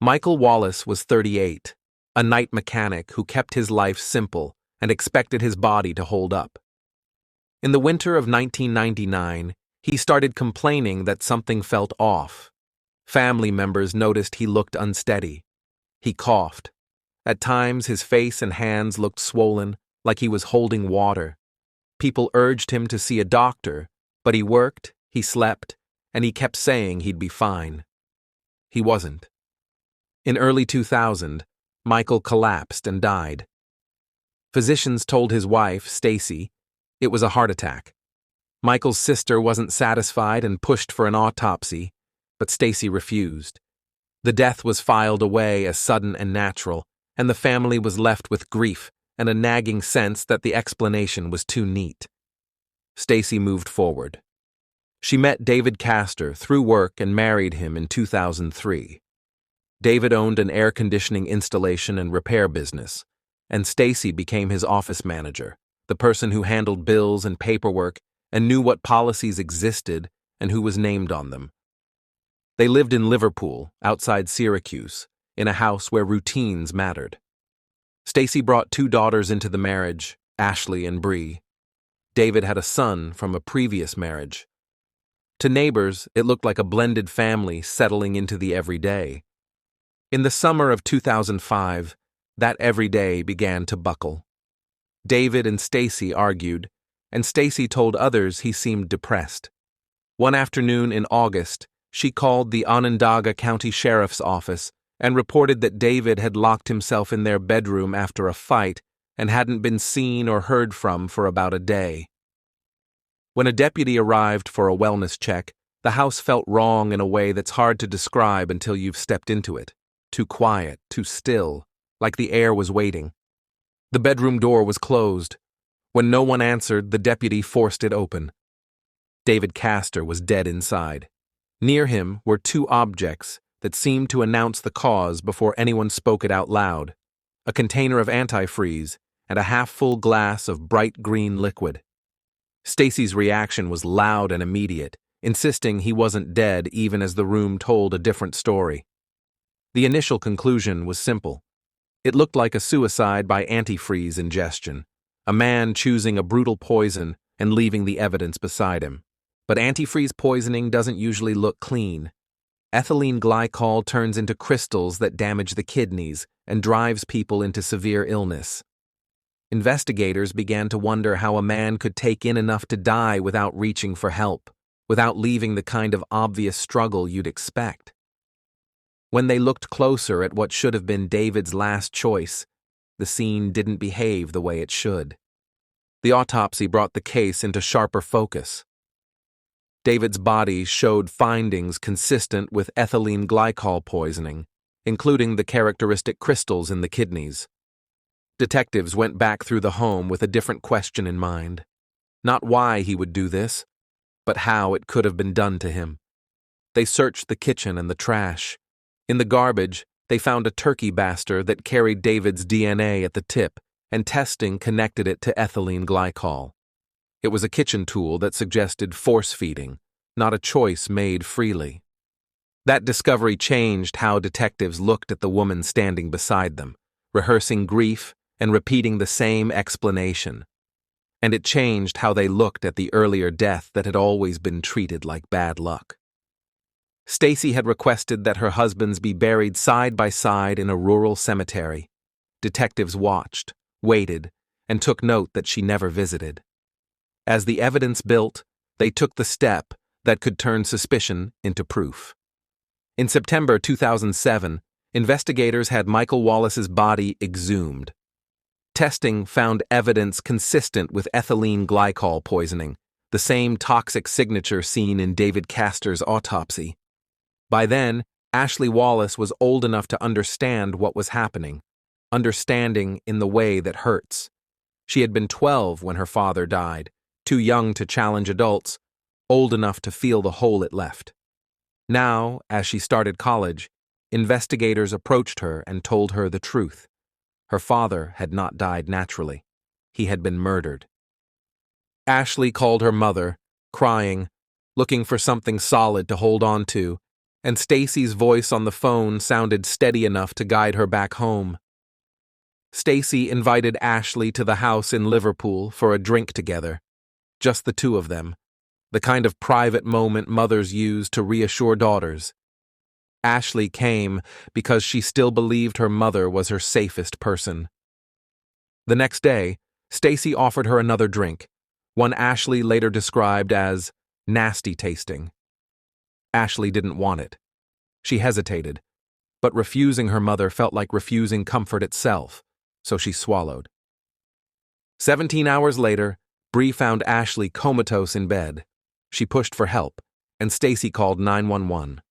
Michael Wallace was 38, a night mechanic who kept his life simple and expected his body to hold up. In the winter of 1999, he started complaining that something felt off. Family members noticed he looked unsteady. He coughed. At times, his face and hands looked swollen, like he was holding water. People urged him to see a doctor, but he worked, he slept, and he kept saying he'd be fine. He wasn't. In early 2000, Michael collapsed and died. Physicians told his wife, Stacey, it was a heart attack. Michael's sister wasn't satisfied and pushed for an autopsy, but Stacey refused. The death was filed away as sudden and natural, and the family was left with grief and a nagging sense that the explanation was too neat. Stacey moved forward. She met David Castor through work and married him in 2003. David owned an air conditioning installation and repair business, and Stacey became his office manager, the person who handled bills and paperwork and knew what policies existed and who was named on them. They lived in Liverpool, outside Syracuse, in a house where routines mattered. Stacey brought 2 daughters into the marriage, Ashley and Bree. David had a son from a previous marriage. To neighbors, it looked like a blended family settling into the everyday. In the summer of 2005, that everyday began to buckle. David and Stacey argued, and Stacey told others he seemed depressed. One afternoon in August, she called the Onondaga County Sheriff's Office and reported that David had locked himself in their bedroom after a fight and hadn't been seen or heard from for about a day. When a deputy arrived for a wellness check, the house felt wrong in a way that's hard to describe until you've stepped into it. Too quiet, too still, like the air was waiting. The bedroom door was closed. When no one answered, the deputy forced it open. David Castor was dead inside. Near him were 2 objects that seemed to announce the cause before anyone spoke it out loud: a container of antifreeze and a half-full glass of bright green liquid. Stacey's reaction was loud and immediate, insisting he wasn't dead even as the room told a different story. The initial conclusion was simple. It looked like a suicide by antifreeze ingestion, a man choosing a brutal poison and leaving the evidence beside him. But antifreeze poisoning doesn't usually look clean. Ethylene glycol turns into crystals that damage the kidneys and drives people into severe illness. Investigators began to wonder how a man could take in enough to die without reaching for help, without leaving the kind of obvious struggle you'd expect. When they looked closer at what should have been David's last choice, the scene didn't behave the way it should. The autopsy brought the case into sharper focus. David's body showed findings consistent with ethylene glycol poisoning, including the characteristic crystals in the kidneys. Detectives went back through the home with a different question in mind. Not why he would do this, but how it could have been done to him. They searched the kitchen and the trash. In the garbage, they found a turkey baster that carried David's DNA at the tip, and testing connected it to ethylene glycol. It was a kitchen tool that suggested force feeding, not a choice made freely. That discovery changed how detectives looked at the woman standing beside them, rehearsing grief and repeating the same explanation. And it changed how they looked at the earlier death that had always been treated like bad luck. Stacey had requested that her husbands be buried side by side in a rural cemetery. Detectives watched, waited, and took note that she never visited. As the evidence built, they took the step that could turn suspicion into proof. In September 2007, investigators had Michael Wallace's body exhumed. Testing found evidence consistent with ethylene glycol poisoning, the same toxic signature seen in David Castor's autopsy. By then, Ashley Wallace was old enough to understand what was happening, understanding in the way that hurts. She had been 12 when her father died, too young to challenge adults, old enough to feel the hole it left. Now, as she started college, investigators approached her and told her the truth. Her father had not died naturally. He had been murdered. Ashley called her mother, crying, looking for something solid to hold on to, and Stacey's voice on the phone sounded steady enough to guide her back home. Stacey invited Ashley to the house in Liverpool for a drink together. Just the two of them, the kind of private moment mothers use to reassure daughters. Ashley came because she still believed her mother was her safest person. The next day, Stacey offered her another drink, one Ashley later described as nasty tasting. Ashley didn't want it. She hesitated, but refusing her mother felt like refusing comfort itself, so she swallowed. 17 hours later, Bree found Ashley comatose in bed. She pushed for help, and Stacey called 911.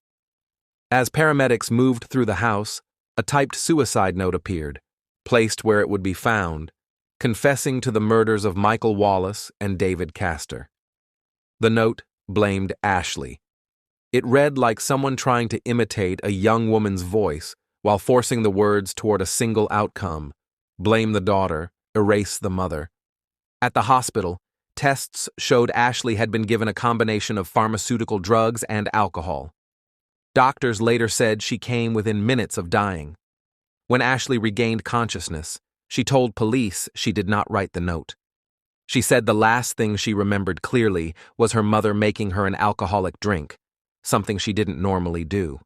As paramedics moved through the house, a typed suicide note appeared, placed where it would be found, confessing to the murders of Michael Wallace and David Castor. The note blamed Ashley. It read like someone trying to imitate a young woman's voice while forcing the words toward a single outcome: blame the daughter, erase the mother. At the hospital, tests showed Ashley had been given a combination of pharmaceutical drugs and alcohol. Doctors later said she came within minutes of dying. When Ashley regained consciousness, she told police she did not write the note. She said the last thing she remembered clearly was her mother making her an alcoholic drink, something she didn't normally do.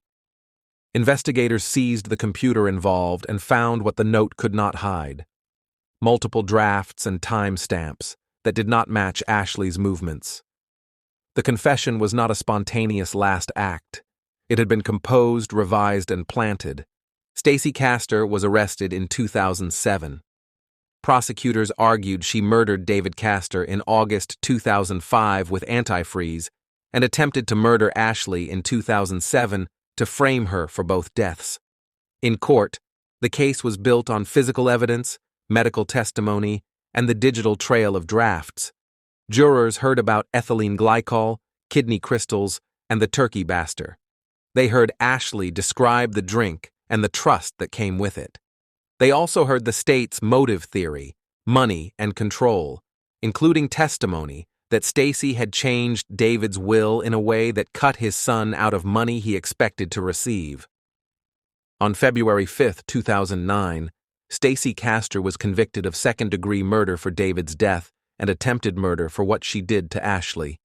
Investigators seized the computer involved and found what the note could not hide: multiple drafts and timestamps that did not match Ashley's movements. The confession was not a spontaneous last act. It had been composed, revised, and planted. Stacey Castor was arrested in 2007. Prosecutors argued she murdered David Castor in August 2005 with antifreeze and attempted to murder Ashley in 2007 to frame her for both deaths. In court, the case was built on physical evidence, medical testimony, and the digital trail of drafts. Jurors heard about ethylene glycol, kidney crystals, and the turkey baster. They heard Ashley describe the drink and the trust that came with it. They also heard the state's motive theory, money, and control, including testimony that Stacey had changed David's will in a way that cut his son out of money he expected to receive. On February 5, 2009, Stacey Castor was convicted of second-degree murder for David's death and attempted murder for what she did to Ashley.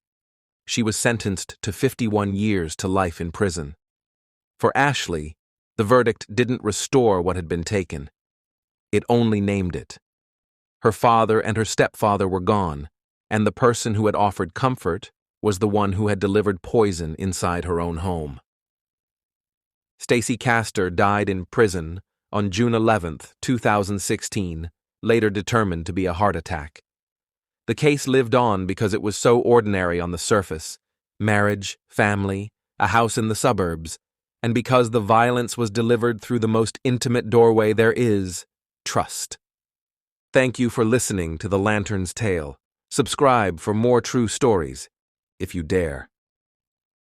She was sentenced to 51 years to life in prison. For Ashley, the verdict didn't restore what had been taken. It only named it. Her father and her stepfather were gone, and the person who had offered comfort was the one who had delivered poison inside her own home. Stacey Castor died in prison on June 11, 2016, later determined to be a heart attack. The case lived on because it was so ordinary on the surface: marriage, family, a house in the suburbs, and because the violence was delivered through the most intimate doorway there is: trust. Thank you for listening to The Lantern's Tale. Subscribe for more true stories, if you dare.